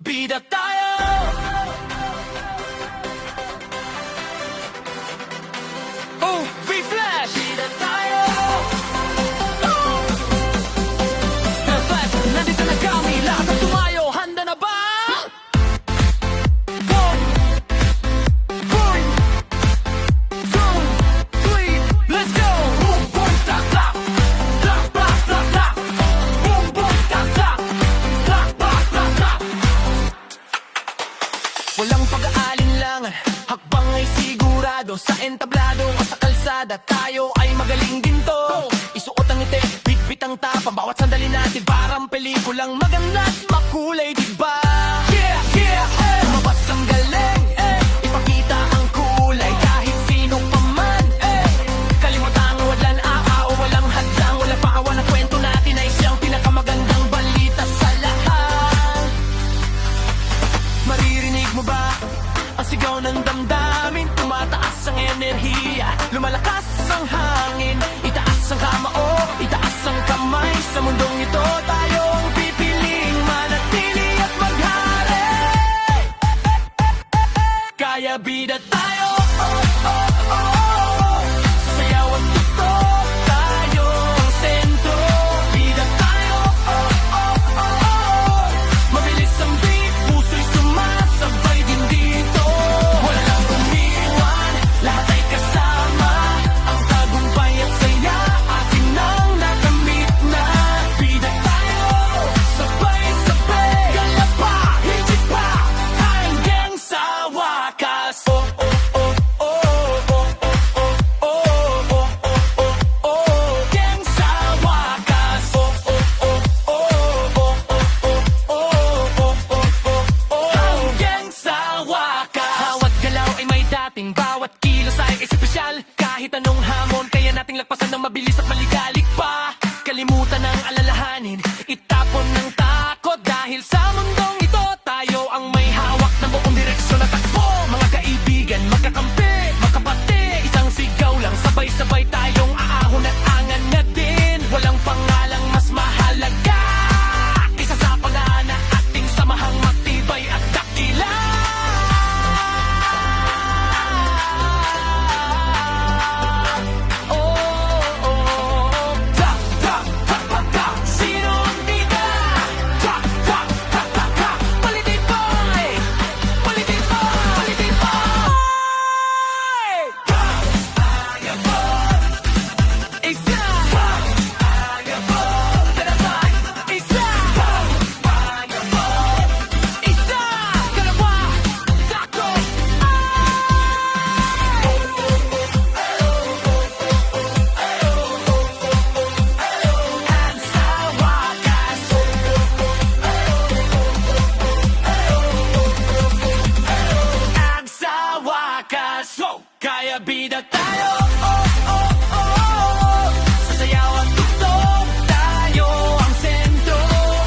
Bida tayo! Oh, V-Flash! Bida tayo! Oh! V-Flash, nandito na kami, lahat ng tumayo, handa na ba? One, boy, two, three, let's go! Boom, boom, tak, tak, tak, tak, tak, tak. Boom, boom, tak, tak, tak, tak, tak, tak. Walang pag-aalinlangan, hakbang ay sigurado. Sa entablado o sa kalsada, tayo ay magaling din to. Isuot ang ngiti, bitbit ang tapang, bawat sandali natin parang pelikulang maganda at makulay, diba? Yeah, yeah, eh! Lumabas ang galing, eh! Ipakita ang kulay kahit sino pa man, eh! Kalimutan ang walang aaw, walang hadlang, walang paawa na kwento natin ay siyang pinakamagandang balita sa lahat. Maririnig mo ba ang sigaw ng damdamin? Tumataas ang enerhiya, lumalakas ang hangin. Itaas ang kamao, itaas ang kamay. Sa mundong ito tayo ang pipiling manatili at maghari. Kaya bida tayo, oh, oh, oh. Sayaw at tutok, tayo ang sentro. Bida tayo, oh, oh, oh. Mabilis ang beat, puso'y sumasabay din dito. Wala lang umiwan, lahat ay kasama. Ang tagumpay at saya, atin nang nakamit na. Bida tayo, sabay-sabay, gala pa, higit pa, hanggang sa wakas. Oh, oh, oh, oh, oh, oh, oh, oh, oh, oh, oh, oh, hanggang sa wakas. Oh, oh, oh, oh, oh, oh, oh, oh, oh, oh, oh, hanggang sa wakas. Bawat galaw ay may dating, bawat kilos ay espesyal. Kahit anong hamon, kaya nating lagpasan ng mabilis at maligalig pa. Kalimutan ang alalahanin, itapon ng takot. Dahil sa mundong ito, tayo ang may hawak ng buong direksyon at takbo. Mga kaibigan, magkakampi, magkapati, isang sigaw lang, sabay-sabay tayong aahon at angan na din. Walang pangalang mas mahalaga kaysa sa pangana, ating samahang matibay at dakila. Oh, oh, oh. Tak, tak, tak, tak, tak. Sino ang bida? Tak, tak, tak, tak, tak. Palitin boy! Palitin boy! Palitin boy! Kaya mo! Isa! Kaya mo! Dalawa! Isa! Kaya mo! Isa! Dalawa! Tako! At sa wakas, at sa wakas, kaya bida tayo, oh, oh, oh. Sasayaw at tugtog, tayo ang sentro.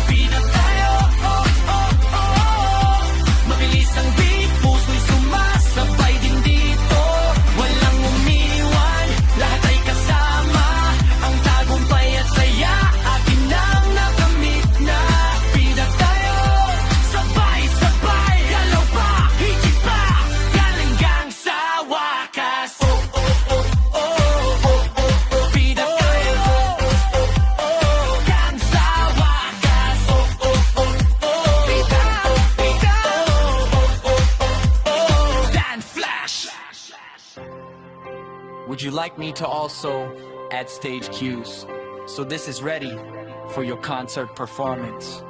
Bida tayo, oh, oh, oh. Mabilis ang beat, puso'y sumasabay din dito. Walang umiwan, lahat ay kasama. Ang tagumpay at saya, atin nang nakamit na. Bida tayo, sabay-sabay, galaw pa, higit pa, galing sa wakas. Oh, oh, oh, oh, oh, oh, oh. Bida tayo, oh, oh, oh, hanggang sa wakas. Oh, oh, oh, oh. Bida, bida, oh, oh, oh, oh. Dan Flash. Would you like me to also add stage cues so this is ready for your concert performance?